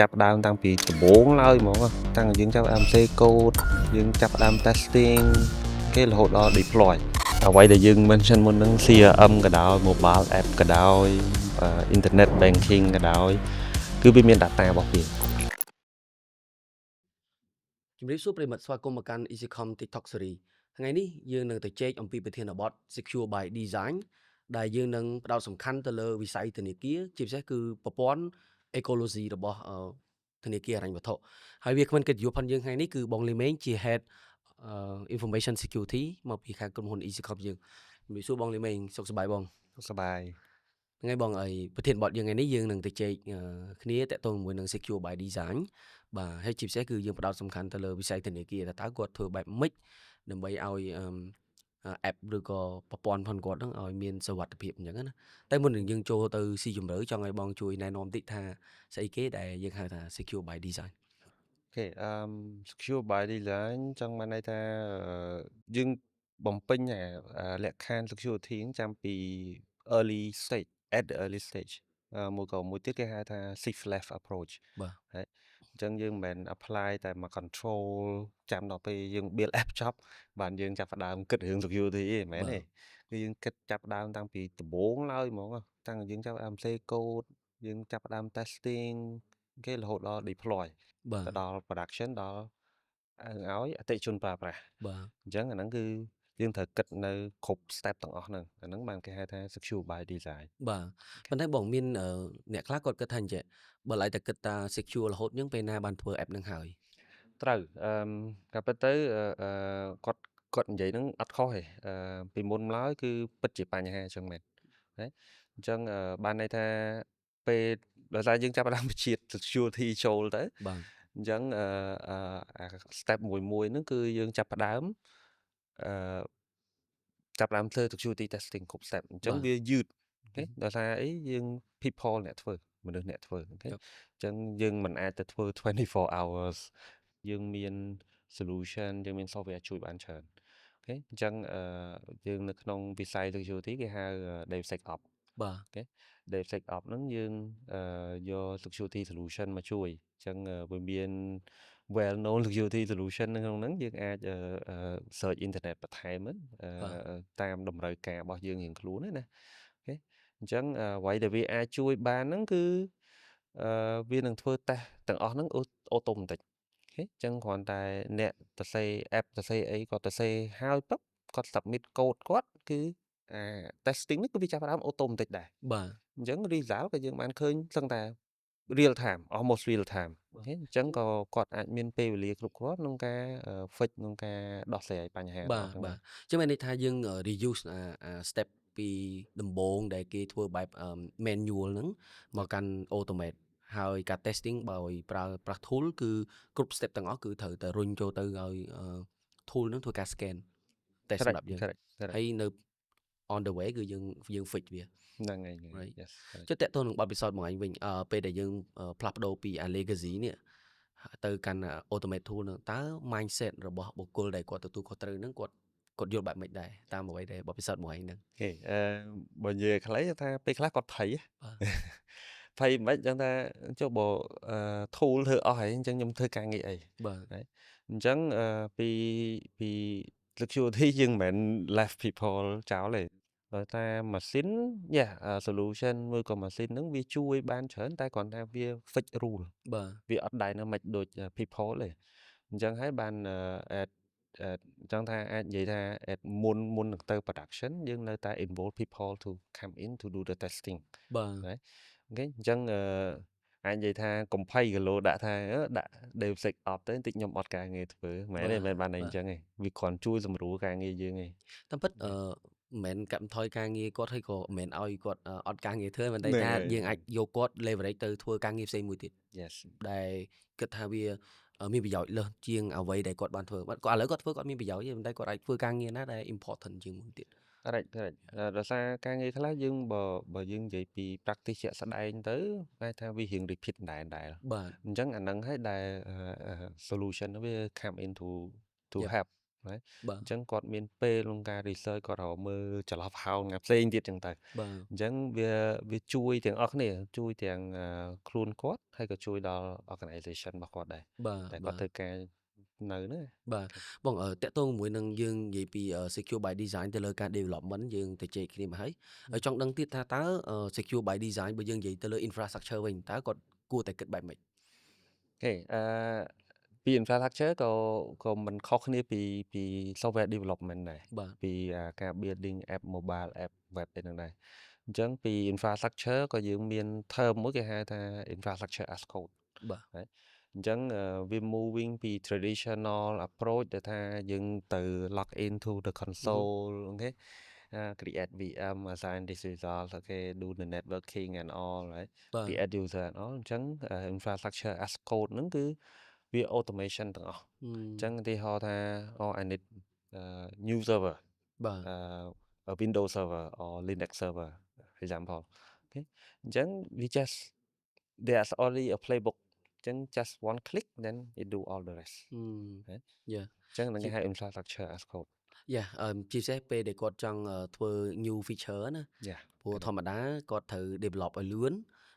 ចាប់ផ្ដើមតាំងពីដំបូងឡើយហ្មងតាំងយើងចាប់ផ្ដើមសេកូដយើងចាប់ផ្ដើម testing គេរហូតដល់ deploy អ្វីដែលយើង mention មុនហ្នឹង CRM ក៏ដោយ mobile app ក៏ដោយ internet banking ក៏ដោយគឺវាមាន data របស់វា ជំរាបសួរប្រិមត្តស្វាគមន៍មកកាន់ EasyCom TikTok Series ថ្ងៃនេះយើងនឹងទៅជែកអំពីប្រធានបទ Secure by Design ដែលយើងនឹងផ្ដោតសំខាន់ទៅលើវិស័យធនាគារជាពិសេសគឺប្រព័ន្ធ Ecology របស់ធនាគារហិរញ្ញវត្ថុហើយវាគ្មិនកិត្តិយសផងយើងថ្ងៃនេះគឺបងលីមេងជា Head Information Security មកពីខាងក្រុមហ៊ុន EasyCom យើងជំរាបសួរបងលីមេងសុខសប្បាយបងសប្បាយថ្ងៃបងអីប្រធានបទយើងថ្ងៃនេះយើងនឹងទៅជែកគ្នាតកតងជាមួយនឹង Secure by Design បាទហើយជាពិសេសគឺយើងផ្ដោតសំខាន់ទៅលើវិស័យធនាគារតើគាត់ធ្វើបែបម៉េចដើម្បីឲ្យapp ឬក៏ប្រព័ន្ធផងគាត់ហ្នឹងឲ្យមានសុវត្ថិភាពអញ្ចឹងណាតែមុននឹងយើងចូលទៅស៊ីជម្រៅចង់ឲ្យបងជួយណែនាំតិចថាស្អីគេដែលយើងហៅថា Secure by Design អូខេsecure by design ចង់បានន័យថាយើងបំពេញលក្ខខណ្ឌ security ហ្នឹងចាំពី early stage at the early stage មួយទៀតគេហៅថា six left approach បាទ ហើយអញ្ចឹងយើងមិនមែន apply តែមក control ចាំដល់ពេលយើង build app ចប់បានយើងចាប់ផ្ដើមគិតរឿង security ទេមិនមែនទេគឺយើងគិតចាប់ផ្ដើមតាំងពីដំបូងឡើយហ្មងតាំងយើងចាប់ផ្ដើមសេកូដយើងចាប់ផ្ដើម testing គេរហូតដល់ deploy បាទទៅដល់ production ដល់ឲ្យអតិថិជនប្រើប្រាស់បាទ អញ្ចឹងអាហ្នឹងគឺយើងត្រូវគិតនៅគ្រប់ step ទាំងអស់ហ្នឹងអាហ្នឹងបានគេហៅថា secure by design បាទប៉ុន្តែបងមានអ្នកខ្លះគាត់គិតថាអញ្ចឹងបើឡៃតែគិតថា secure រហូតអញ្ចឹងពេលណាបានធ្វើ app ហ្នឹងហើយត្រូវការពិតទៅគាត់និយាយហ្នឹងអត់ខុសទេពីមុនមកឡើយគឺពិតជាបញ្ហាអញ្ចឹងមែនណាអញ្ចឹងបានន័យថាពេលដោយសារយើងចាប់ផ្ដើមវិជាតិ security ចូលទៅបាទអញ្ចឹងstep មួយហ្នឹងគឺយើងចាប់ផ្ដើមអឺចាប់ផ្ដើមធ្វើ security testing គ្រប់ step អញ្ចឹងបាទវាយឺតអូខេដោយសារអីយើង people អ្នកធ្វើមនុស្សអ្នកធ្វើអូខេអញ្ចឹងយើងមិនអាចទៅធ្វើ24 hours យើងមាន solution យើងមាន software ជួយបានច្រើនអូខេអញ្ចឹងយើងនៅក្នុងវិស័យ security គេហៅ DevSecOps បាទអូខេ DevSecOps ហ្នឹងយើងយក security solution មកជួយអញ្ចឹងវាមាន well known security solution នៅក្នុងហ្នឹងយើងអាចsearch internet បន្ថែមតាមតម្រូវការរបស់យើងរៀងខ្លួនណាអូខេអញ្ចឹងអ្វីដែលវាអាចជួយបានហ្នឹងគឺវានឹងធ្វើ test ទាំងអស់ហ្នឹងautomatic អូខេអញ្ចឹងគ្រាន់តែអ្នកទៅសេ app ទៅសេអីគាត់ទៅសេហើយปุ๊បគាត់ submit code គាត់គឺtesting នេះគឺវាចាប់ផ្ដើម automatic ដែរបាទអញ្ចឹង result ក៏យើងបានឃើញសឹងតែ real time almost real time អូខេអញ្ចឹងក៏គាត់អាចមានពេលវេលាគ្រប់គ្រាន់ក្នុងការ fix ក្នុងការដោះស្រាយបញ្ហាបាទរបស់ហ្នឹងបាទបានអញ្ចឹងមានន័យថាយើង reuse step ពីដំបូងដែលគេធ្វើបែបmanual ហ្នឹងមកកាន់ automate ហើយការ testing បើប្រើប្រាស់ tool គឺគ្រប់ step ទាំងអស់គឺត្រូវតែរុញចូលទៅឲ្យtool ហ្នឹងធ្វើការ scan test សម្ correct រាប់យើង correct ហើយនៅ on the way គឺយើង fix វា ហ្នឹងហើយ right yes correct ចុះតើតើនឹងបទពិសោធន៍មកឯងវិញពេលដែលយើងផ្លាស់ប្ដូរពី legacy នេះទៅកាន់ automate tool ហ្នឹងតើ mindset របស់បុគ្គលដែលគាត់ទទួលខុសត្រូវហ្នឹងគាត់យល់បែបម៉េចដែរតាមអ្វីដែលបទពិសោធន៍មកឯងហ្នឹងអូខេបើនិយាយខ្លីថាពេលខ្លះគាត់ភ័យ បាទ ភ័យមិនចឹងថាចុះបើtool ធ្វើអស់ហើយអញ្ចឹងខ្ញុំធ្វើការងារអីបាទ ណាអញ្ចឹងពី security យើងមិនមែន left people ចោលទេដោយតែម៉ាស៊ីន solution មួយក៏ម៉ាស៊ីនហ្នឹងវាជួយបានច្រើនតែគ្រាន់តែវា fix rule បាទវាអត់ dynamic ដូច people ទេអញ្ចឹងហើយបានat ចង់ថាអាចនិយាយថា at មុននឹងទៅ production យើងនៅតែ involve people to come in to do the testing បាទ ណាអូខេអញ្ចឹងអាចនិយាយថាកំភៃគីឡូដាក់ថាដាក់ DevSecOps ទៅតិចខ្ញុំអត់ការងារធ្វើមិនមែនទេមិនមែនបានតែអញ្ចឹងទេវាគ្រាន់ជួយសម្រួលការងារយើងទេតាមពិតមិនមែនកាត់បន្ថយការងារគាត់ហើយក៏មិនមែនឲ្យគាត់អត់ការងារធ្វើប៉ុន្តែហ្នឹងថាហើយយើងអាចយកគាត់ leverage ទៅធ្វើការងារផ្សេងមួយទៀត yes ដែលគិតថាវាមានប្រយោជន៍លើសជាងអ្វីដែលគាត់បានធ្វើគាត់ឥឡូវគាត់ធ្វើគាត់មានប្រយោជន៍ទេប៉ុន្តែគាត់អាចធ្វើការងារណាដែល important ជាងមុនទៀត correct correct ដោយសារការងារខ្លះយើងបើយើងនិយាយពី practice ជាក់ស្ដែងទៅគេថាវារៀង repeat ដែរបាទ អញ្ចឹងអាហ្នឹងហើយដែលsolution វា come in to Yep. help đấy បាទ ចឹងគាត់មានពេលក្នុងការ research គាត់រកមើលចន្លោះប្រហោងណាផ្សេងទៀតចឹងទៅ បាទ អញ្ចឹងវាជួយទាំងអស់គ្នាជួយទាំងខ្លួនគាត់ហើយក៏ជួយដល់ organization របស់គាត់ដែរ បាទ តែ បា គាត់ ទ ធ្វើការនៅហ្នឹង បាទបងតាក់ទងជាមួយនឹងយើងនិយាយពី secure by design ទៅលើការ development យើងទៅជែកគ្នាមកហើយចង់ដឹងទៀតថាតើ secure by design បើយើងនិយាយទៅលើ infrastructure វិញតើគាត់គួរតែគិតបែបម៉េច អូខេពី infrastructure ក៏មិនខុសគ្នាពី software development ដែរ បាទ ពីការ building app mobile app web អីហ្នឹងដែរអញ្ចឹងពី infrastructure ក៏យើងមាន term មួយគេហៅថា infrastructure as code បាទ ហើយអញ្ចឹងវា moving ពី traditional approach ដែលថាយើងទៅ log into the console អូខេcreate VM assign this result អូខេ do the networking and all right បាទ create user and all អញ្ចឹង infrastructure as code ហ្នឹងគឺវា automation ទាំងអស់អញ្ចឹងឧទាហរណ៍ថា I need new server បាទ Windows server or Linux server example អូខេអញ្ចឹង we just there's already a playbook អញ្ចឹង just one click then it do all the rest យ៉ា អញ្ចឹងហ្នឹងគេហៅ infrastructure as code យ៉ាជាពិសេសពេលដែលគាត់ចង់ធ្វើ new feature ណា Yeah ព្រោះធម្មតាគាត់ត្រូវ develop ឲ្យលឿន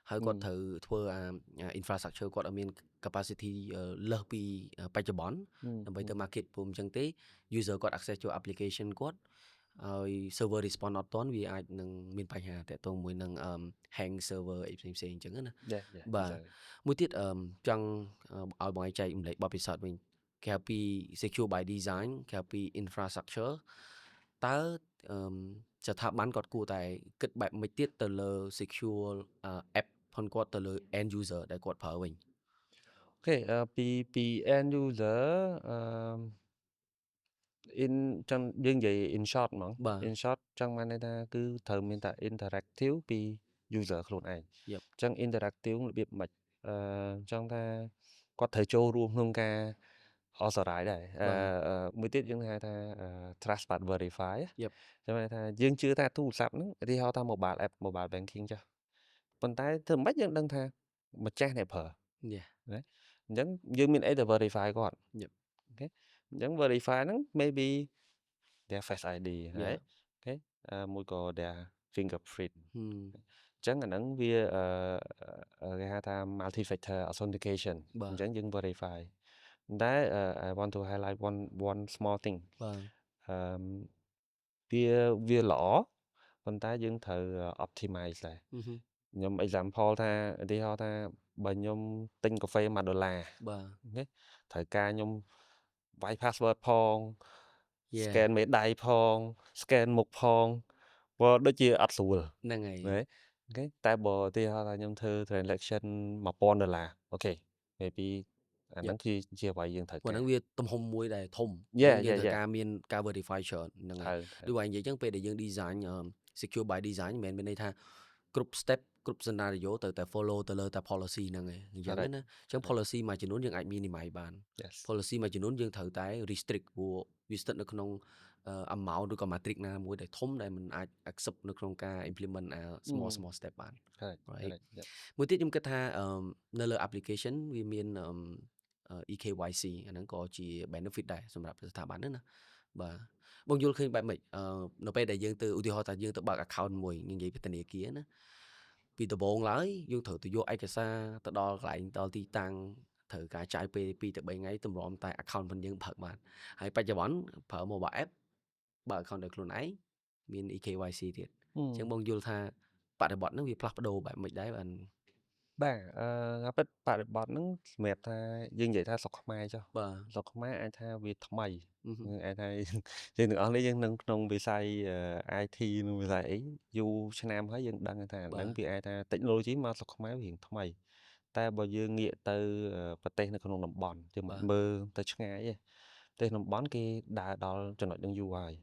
ហើយគាត់ត្រូវធ្វើinfrastructure គាត់ឲ្យមាន capacity លើសពីបច្ចុប្បន្នដើម្បីទៅ market ព្រោះអញ្ចឹងទេ user គាត់ access ចូល application គាត់ហើយ server response អត់ទាន់វាអាចនឹងមានបញ្ហាតាក់ទងមួយនឹង hang server អីផ្សេងៗអញ្ចឹងណា Yeah បាទ exactly មួយទៀតចង់ឲ្យបងឯងចែករំលែកបទពិសោធន៍វិញក្រៅពី secure by design ក្រៅពី infrastructure តើស្ថាប័នគាត់គួរតែគិតបែបម៉េចទៀតទៅលើ secure app ផងគាត់ទៅលើ end user ដែលគាត់ប្រើវិញ អូខេពី end user in ចឹងយើងនិយាយ in short ហ្មង បាទ in short ចង់បានន័យថាគឺត្រូវមានតែ interactive ពី user ខ្លួនឯង Yep អញ្ចឹង interactive របៀបម៉េចចង់ថាគាត់ត្រូវចូលរួមក្នុងការ authorize ដែរមួយទៀតយើងហៅថា trust but verify Yep ចាំន័យថាយើងជឿថាទូរស័ព្ទហ្នឹងឧទាហរណ៍ថា mobile app mobile banking ចាស់ប៉ុន្តែធ្វើម៉េចយើងដឹងថាម្ចាស់អ្នកប្រើ Yeah ណាអញ្ចឹងយើងមានអីទៅ verify គាត់ Yep អូខេអញ្ចឹង verify ហ្នឹង maybe their face ID ហើយ Yeah អូខេមួយក៏ their fingerprint អ Hmm ញ្ចឹងអាហ្នឹងវាគេហៅថា multi factor authentication បាទ អញ្ចឹងយើង verify ប៉ុន្តែ I want to highlight one small thing បាទ អឺវាល្អប៉ុន្តែយើងត្រូវ optimize ដែរខ្ញុំ example ថាឧទាហរណ៍ថាបើខ្ញុំទិញកាហ្វេ$1 បាទ អូខេត្រូវការខ្ញុំវាយ password ផង Yeah scan មេដៃផង scan មុខផងព្រោះដូចជាអត់ស្រួល ហ្នឹងហើយ ហ៎អូខេតែបើឧទាហរណ៍ថាខ្ញុំធ្វើ transaction $1000 អូខេ maybe អាហ្នឹងគឺជាអ្វីយើងត្រូវ ព្រោះ ការ ហ្នឹងវាទំហំមួយដែលធំ Yeah យើងត្រូវ yeah ការមានការ verify ច្រើនហ្នឹងហើយ ត្រូវ ដូចបងនិយាយអញ្ចឹងពេលដែលយើង design secure by design មិនមែនមានន័យថាគ្រប់ step គ្រប់ scenario ត្រូវតែ follow ទៅលើតែ policy ហ្នឹងឯងអញ្ចឹងណាអញ្ចឹង policy មួយចំនួនយើងអាច minimize បាន Yes policy មួយចំនួនយើងត្រូវតែ restrict ព្រោះវាស្ថិតនៅក្នុងamount ឬក៏ matrix ណាមួយដែលធំដែលមិនអាច accept នៅក្នុងការ implement small step បាន correct right correct yep មួយទៀតខ្ញុំគិតថានៅលើ application វាមាន EKYC អាហ្នឹងក៏ជា benefit ដែរសម្រាប់ស្ថាប័នហ្នឹងណាបាទបងយល់ឃើញបែបម៉េចនៅពេលដែលយើងទៅឧទាហរណ៍ថាយើងទៅបើក account មួយនិយាយពីធនាគារណាពីដំបូងឡើយយើងត្រូវទៅយកឯកសារទៅដល់កន្លែងដល់ទីតាំងត្រូវការចាយពេល2ទៅ3ថ្ងៃទម្រាំតែ account របស់យើងបើកបានហើយបច្ចុប្បន្នប្រើ mobile app បើក account ដោយខ្លួនឯងមាន EKYC ទៀតអញ្ចឹងបងយល់ថាបរិបទហ្នឹងវាផ្លាស់ប្ដូរបែបម៉េចដែរបាទ បាទការពិតបរិបទហ្នឹងសម្រាប់ថាយើងនិយាយថាស្រុកខ្មែរចុះ បាទ ស្រុកខ្មែរអាចថាវាថ្មី អឺហឹម យើងអាចថាយើងទាំងអស់នេះយើងនៅក្នុងវិស័យ IT និងវិស័យអីយូរឆ្នាំហើយយើងដឹងថាអាហ្នឹងវាអាចថា technology មកស្រុកខ្មែរវារៀងថ្មីតែបើយើងងាកទៅប្រទេសនៅក្នុងតំបន់យើងមិនមើលទៅឆ្ងាយទេប្រទេសតំបន់គេដើរដល់ចំណុចហ្នឹងយូរហើយ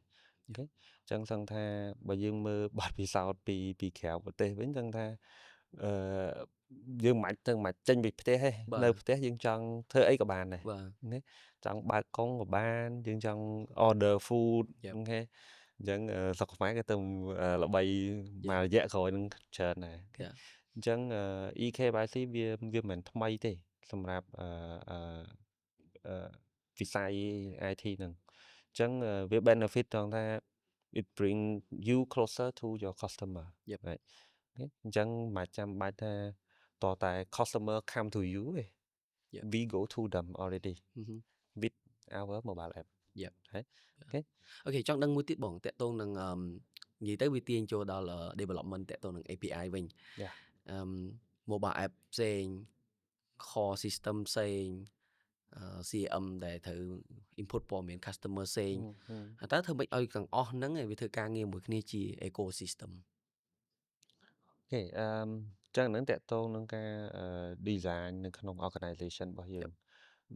អូខេអញ្ចឹងសឹងថាបើយើងមើលបទពិសោធន៍ពីក្រៅប្រទេសវិញសឹងថាអឺយើងមិនអាចចេញពីផ្ទះទេនៅផ្ទះយើងចង់ធ្វើអីក៏បានដែរ បាទ ណាចង់បើកកុងក៏បានយើងចង់ order food Yep អូខេអញ្ចឹងស្រុកខ្មែរគេទៅល្បីមួយរយៈក្រោយនឹងច្រើនដែរ Yeah អញ្ចឹងEKYC វាមិនមែនថ្មីទេសម្រាប់វិស័យ IT ហ្នឹង Chẳng với benefit rằng ta it bring you closer to your customer. Yep. Right. Okay. Chẳng mà chăm bài ta tỏ tại customer come to you ấy. Yep. We go to them already with our mobile app. Yep. Đấy. Okay. Ok, trong đăng mối tiết bọn tệ tôn nâng gì tới vi tiên cho đó là development tệ tôn nâng API vinh. Yeah. Mobile app sen core system sen CM để thử input bỏ miền customer sen. Ta thử bạch ơi càng on nâng này vì thử ca nghe một cái chi ecosystem. Okay. Chẳng nâng tệ tôn nâng ca design nâng khăn organization bao nhiêu.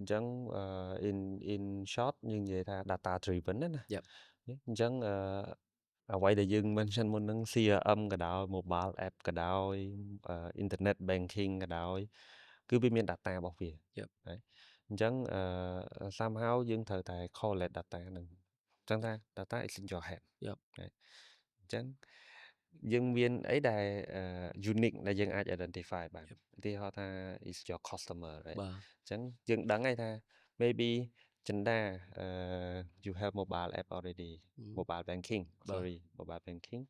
Chẳng in short như vậy ta data driven đó nè. Yep. Chẳng quay để dừng mention một nâng CRM cái đó mobile app cái đó internet banking cái đó cứ bên miền data bảo vệ. Yep. Đấy. Chẳng somehow dừng thời tại collect data nâng chẳng ta data is in your hand. Yep. Đấy. Chẳng dân viên ấy đài unique là dân ai identify bạn thì họ ta is your customer right chẳng dân đắng ai ta maybe chân đa you have mobile app already mobile banking sorry mobile banking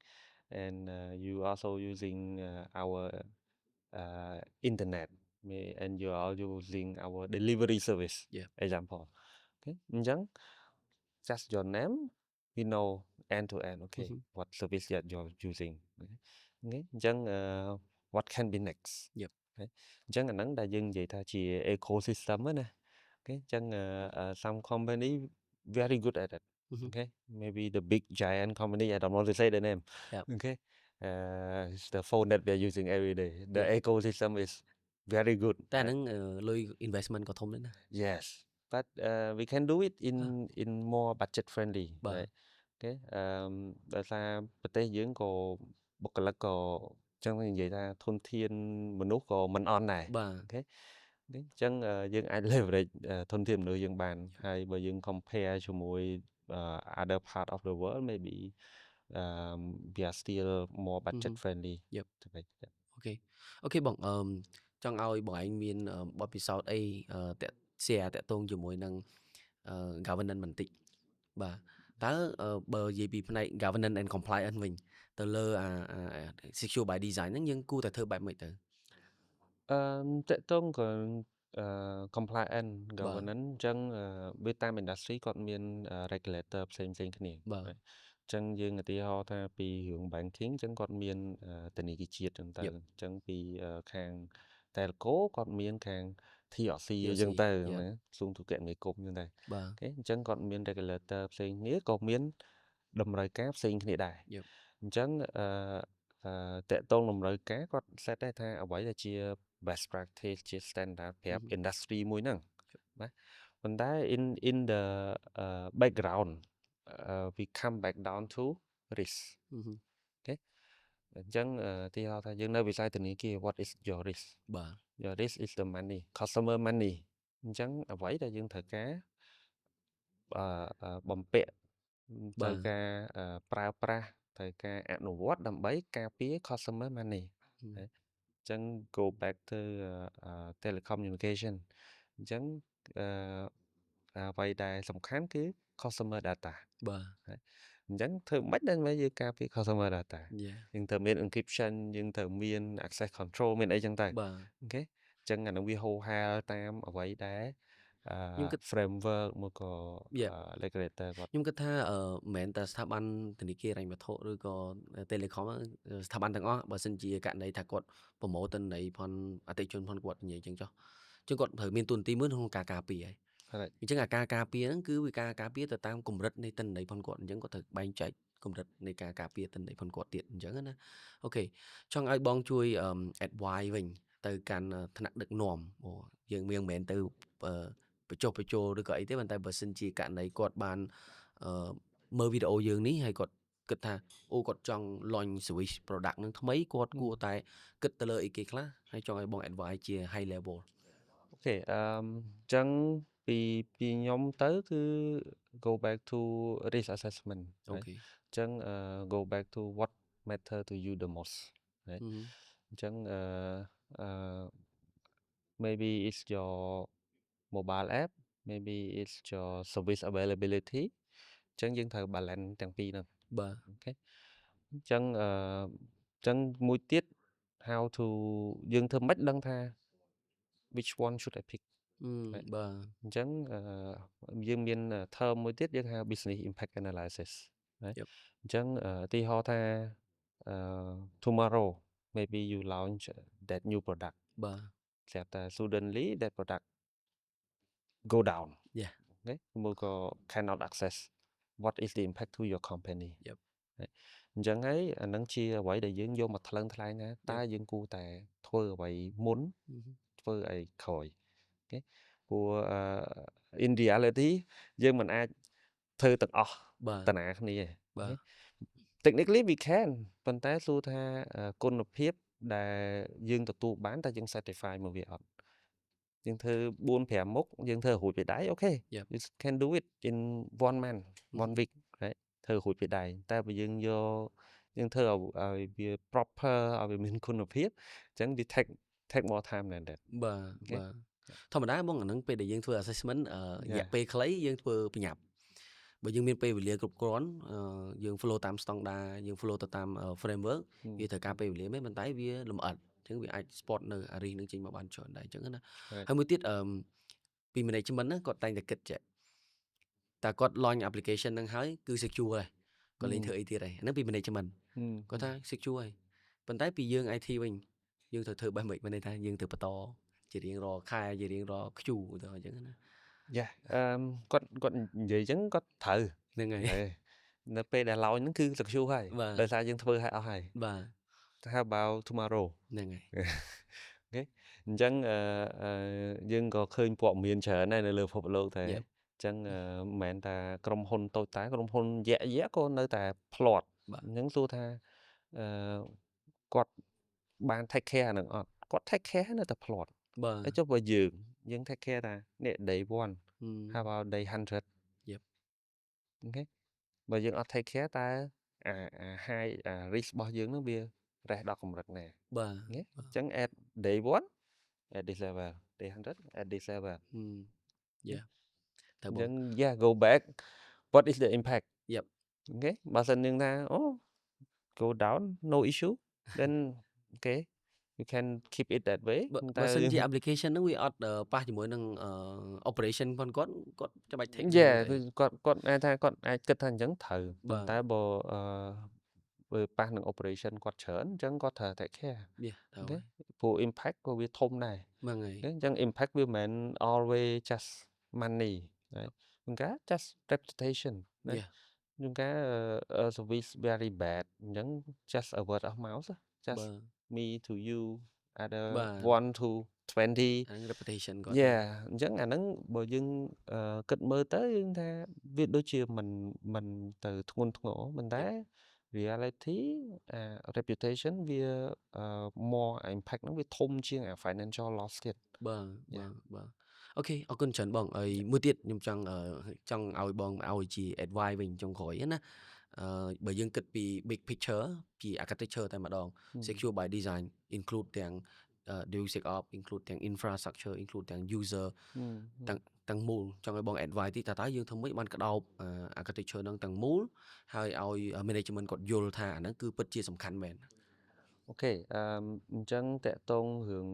and you also using our internet and you are using our delivery service example okay chẳng just your name we know end to end okay what service that you're using okay chẳng what can be next okay chẳng anh đã dừng vậy ta chỉ ecosystem á nè okay chẳng some company very good at it okay maybe the big giant company I don't want to say the name okay it's the phone that they're using every day the ecosystem is very good ta nâng lôi investment có thông đến yes but we can do it in more budget friendly right okay tại sao bữa tây dưỡng có bậc là có trong như vậy ta thôn thiên mình nút có mình on này okay chẳng dương ai level đây thôn thiên nữa dương bàn hay bởi dương compare cho mỗi other part of the world maybe we are still more budget friendly. Yep. Ok bọn trong ao bọn anh miền bọn phía sau đây share tệ tôn cho mỗi năng governance mình tị và ta bờ gì bị này governance and compliance mình từ lơ secure by design nhưng cu tại thơ bài mấy từ tệ tôn còn compliant governance chẳng bên tam industry còn miền regulator same cái này chẳng dương tí họ ta bị hướng banking chẳng còn miền tình hình chiết chẳng ta chẳng bị khang telco còn miền khang TLC chẳng ta xuống thực hiện người cục như này cái chẳng còn miền regulator same nghĩa còn miền đầm rơi cáp same cái này đại chẳng tệ tôn đầm rơi cá có sẽได้ta ở vậy là chia best practice chia standard แบบ industry មួយហ្នឹងណាប៉ុន្តែ in the background we come back down to risk okay អញ្ចឹងទីហៅថាយើងនៅវិស័យធនាគារ what is your risk your risk is the money customer money អញ្ចឹងអ្វីដែលយើងត្រូវការបំពាក់ត្រូវការប្រើប្រាស់ត្រូវការអនុវត្តដើម្បីការពារ customer money ចឹង go back to telecommunication អញ្ចឹងអ្វីដែលសំខាន់គឺ customer data អញ្ចឹងធ្វើមិនដើម្បីយើងការពារ customer data យើងត្រូវមាន encryption យើងត្រូវមាន access control មានអីចឹងទៅអូខេអញ្ចឹងអានឹងវាហូរហែតាមអ្វីដែលframework មកក៏ regulator គាត់ខ្ញុំគិតថាមិនមែនតែស្ថាប័នធនាគារហិរញ្ញវត្ថុឬក៏ telecom ស្ថាប័នទាំងអស់បើសិនជាករណីថាគាត់ប្រម៉ូទិន្នន័យផនអតិថិជនផនគាត់និយាយអញ្ចឹងចុះចឹងគាត់ត្រូវមានទូនទីមួយក្នុងការការពារហើយអញ្ចឹងការការពារហ្នឹងគឺវាការការពារទៅតាមកម្រិតនៃទិន្នន័យផនគាត់អញ្ចឹងគាត់ត្រូវបែងចែកកម្រិតនៃការការពារទិន្នន័យផនគាត់ទៀតអញ្ចឹងណាអូខេចង់ឲ្យបងជួយ advice វិញទៅកាន់ថ្នាក់ដឹកនាំយើងមិនមែនទៅបញ្ចុះបញ្ចូលឬក៏អីទេប៉ុន្តែបើសិនជាករណីគាត់បានមើលវីដេអូយើងនេះហើយគាត់គិតថាអូគាត់ចង់ launch service product នឹងថ្មីគាត់គួរតែគិតទៅលើអីគេខ្លះហើយចង់ឲ្យបង advice ជា high level អូខេចឹងពីខ្ញុំទៅគឺ go back to risk assessment អូខេចឹងgo back to what matter to you the most អញ្ចឹងmaybe it's your mobile app maybe it's your service availability ចឹងយើងត្រូវ balance ទាំងពីរហ្នឹង បាទ អូខេអញ្ចឹងចឹងមួយទៀត how to យើងធ្វើម៉េចដឹងថា which one should I pick បាទ អញ្ចឹងយើងមាន term មួយទៀតយើងហៅ business impact analysis ណា Yep. អញ្ចឹងឧទាហរណ៍ថា tomorrow maybe you launch that new product បាទ ស្រាប់តែ suddenly that product go down Yeah. ណាមួយក៏ cannot access what is the impact to your company Yep. អញ្ចឹងហើយអានឹងជាអ្វីដែលយើងយកមកថ្លឹងថ្លែងថាតើយើងគួរតែធ្វើអ្វីមុនធ្វើអីក្រោយអូខេព្រោះin reality យើងមិនអាចធ្វើទាំងអស់ បាទ តាណាគ្នាទេ បាទ technically we can ប៉ុន្តែសួរថាគុណភាពដែលយើងទទួលបានតើយើង satisfy មកវាអត់យើងធ្វើ 4-5 មុខយើងធ្វើរួចពីដៃអូខេ Yep. you can do it in one month one week right ធ្វើរួចពីដៃតែបើយើងយកយើងធ្វើឲ្យវា proper ឲ្យវាមានគុណភាពអញ្ចឹងវា take more time than that បាទបាទធម្មតាបងអាហ្នឹងពេលដែលយើងធ្វើ assessment រយៈពេលខ្លីយើងធ្វើប្រញាប់បើយើងមានពេលវេលាគ្រប់គ្រាន់យើង follow តាម standard យើង follow ទៅតាម framework វាត្រូវការពេលវេលាមែនប៉ុន្តែវាលម្អិតអញ្ចឹងវាអាច spot នៅអារីនឹងចេញមកបានច្រើនដែរអញ្ចឹងណាហើយមួយទៀតពី management ណាគាត់តែងតែគិតចេះតែគាត់ launch application ហ្នឹងហើយគឺ secure ហើយគាត់លេងធ្វើអីទៀតហើយហ្នឹងពី management គាត់ថា secure ហើយប៉ុន្តែពីយើង IT វិញយើងត្រូវធ្វើបែបម៉េចមានន័យថាយើងត្រូវបន្តជារៀងរាល់ខែជារៀងរាល់ Q ទៅអញ្ចឹងណាយ៉ាគាត់និយាយអញ្ចឹងគាត់ត្រូវ ហ្នឹងហើយ នៅពេលដែល launch ហ្នឹងគឺ secure ហើយដោយសារយើងធ្វើឲ្យអស់ហើយ បាទ How about tomorrow ហ្នឹងហើយ អូខេអញ្ចឹងយើងក៏ឃើញព័ត៌មានច្រើនដែរនៅលើពិភពលោកតែអញ្ចឹងមិនមែនតែក្រុមហ៊ុនតូចតែក្រុមហ៊ុនយក្សក៏នៅតែផ្លាត់អញ្ចឹងសួរថាគាត់បាន take care អានឹងអត់គាត់ take care នៅតែផ្លាត់ បាទ តែចុះបើយើង take care ថានេះ day 1 how about day 100 Yep. អូខេបើយើងអត់ take care តើhigh risk របស់យើងនឹងវា rest ដល់កម្រិតណាបាទ អញ្ចឹង at day 1 at this level day 100 at this level យ៉ាតើ អ បង ញ្ចឹង yeah go back what is the impact Yep. អូខេបើសិនយើងថាអូ go down no issue then okay you can keep it that way បើសិនជា application ហ្នឹងវាអត់ប៉ះជាមួយនឹងoperation គាត់ចាំបាច់ take យ៉ាគាត់អាចថាគាត់អាចគិតថាអញ្ចឹងត្រូវប៉ុន្តែបើប៉ះនឹង operation គាត់ច្រើនអញ្ចឹងគាត់ត្រូវ take care ត្រូវ ព្រោះ impact ក៏វាធំដែរ ហ្នឹងហើយ អញ្ចឹង impact វាមិនមែន always just money ហ្នឹងគេ just reputation ហ្នឹងគេ service very bad អញ្ចឹង just a word of mouth just me to you other 1 to 20 reputation គាត់ yeah អញ្ចឹងអាហ្នឹងបើយើងគិតមើលទៅយើងថាវាដូចជាមិនទៅធ្ងន់ធ្ងរប៉ុន្តែ reality reputation វា more impact ហ្នឹងវាធំជាង financial loss ទៀតបាទអូខេអរគុណច្រើនបងហើយមួយទៀតខ្ញុំចង់ឲ្យបងឲ្យជា advice វិញចុងក្រោយណាបើយើងគិតពី big picture ពី architecture តែម្ដង secure by design include ទាំង DevSecOps include ទាំង infrastructure include ទាំង user ទាំងមូលចង់ឲ្យបង advice ទីតើយើងធ្វើម៉េចបានក្តោប architecture ហ្នឹងទាំងមូលហើយឲ្យ management គាត់យល់ថាអាហ្នឹងគឺពិតជាសំខាន់មែនអូខេអញ្ចឹងតកតងរឿង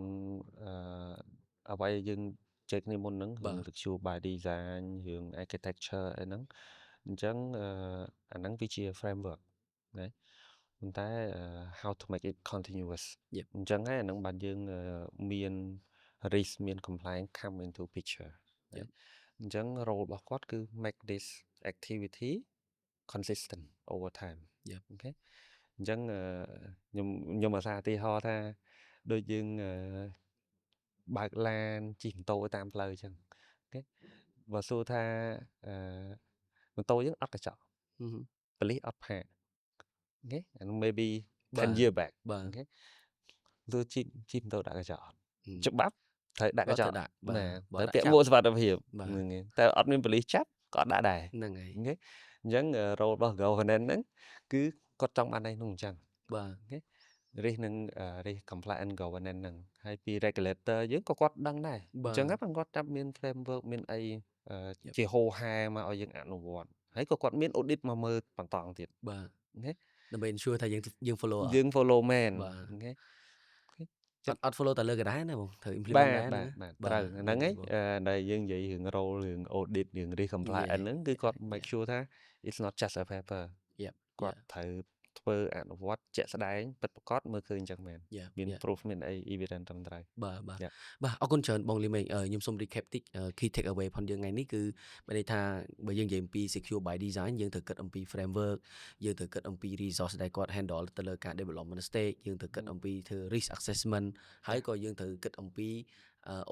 អ្វីយើងជែកគ្នាមុនហ្នឹងរឿង secure by design រឿង architecture អីហ្នឹងអញ្ចឹងអាហ្នឹងវាជា framework ណាប៉ុន្តែ how to make it continuous អញ្ចឹងហើយអាហ្នឹងបានយើងមាន risk មាន compliance come into picture អញ្ចឹង role របស់គាត់គឺ make this activity consistent over time អូខេអញ្ចឹងខ្ញុំអាសាឧទាហរណ៍ថាដូចយើងបើកឡានជិះម៉ូតូតាមផ្លូវអញ្ចឹងអូខេបើសួរថាម៉ូតូយើងអត់កញ្ចក់ប៉ូលីសអត់ផាកអូខេអានោះ maybe 10 year back អូខេទោះជិះម៉ូតូដាក់កញ្ចក់អត់ច្បាប់ត្រូវដាក់កញ្ចក់ណាត្រូវពាក់មួកសុវត្ថិភាពតែអត់មានប៉ូលីសចាប់ក៏អត់ដាក់ដែរហ្នឹងហើយអូខេអញ្ចឹង role របស់ governance ហ្នឹងគឺគាត់ចង់បានឯនោះអញ្ចឹងបាទអូខេrisk នឹង risk compliance and governance ហ្នឹងហើយពី regulator យើងក៏គាត់ដឹងដែរអញ្ចឹងហ្នឹងគាត់ចាប់មាន framework មានអីជាហូរហែមកឲ្យយើងអនុវត្ត ហើយក៏គាត់មាន audit មកមើលបន្តទៀត បាទ ណា ដើម្បី ensure ថាយើង follow អត់ យើង follow មែន បាទ អូខេ អត់ follow តែលើកណ្ដាលណាបង ត្រូវ បា implement ទ ដែរហ្នឹងណា បាទ បា ត្រូវ ទ អាហ្នឹង យហើ ល់ យ បង ដែលយើងនិយាយរឿង role រឿង audit រឿង risk compliance Yeah ហ្នឹងគឺគាត់ make yeah sure ថា it's not just a paper Yep គាត់ yeah ត្រូវធ្វើអនុវត្តជាក់ស្ដែងពិតប្រាកដមើលឃើញអញ្ចឹងមែន Yeah មាន yeah proof មានអី evidence ត្រឹមត្រូវ បាទ Yeah អរគុណច្រើនបងលីមេង ខ្ញុំសូម recap តិច key take away ផងយើងថ្ងៃនេះគឺមានន័យថាបើយើងនិយាយអំពី secure by design យើងត្រូវគិតអំពី framework យើងត្រូវគិតអំពី resource ដែលគាត់ handle ទៅលើការ development stage យើងត្រូវគិតអំពីធ្វើ risk assessment ហើយក៏យើងត្រូវគិតអំពី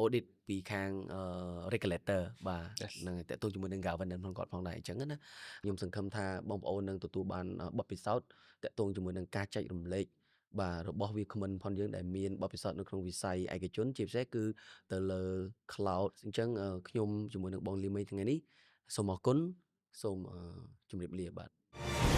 audit ពីខាង regulator បាទ Yes ហ្នឹងហើយតើតួជាមួយនឹង governance ផងគាត់ផងដែរអញ្ចឹងណាខ្ញុំសង្ឃឹមថាបងប្អូននឹងទទួលបានបទពិសោធន៍តកតងជាមួយនឹងការចែករំលែកបាទរបស់ Willcomen ផងយើងដែលមានបទពិសោធន៍នៅក្នុងវិស័យឯកជនជាពិសេសគឺទៅលើ cloud អញ្ចឹងខ្ញុំជាមួយនឹងបងលីមេងថ្ងៃនេះសូមអរគុណសូមជម្រាបលាបាទ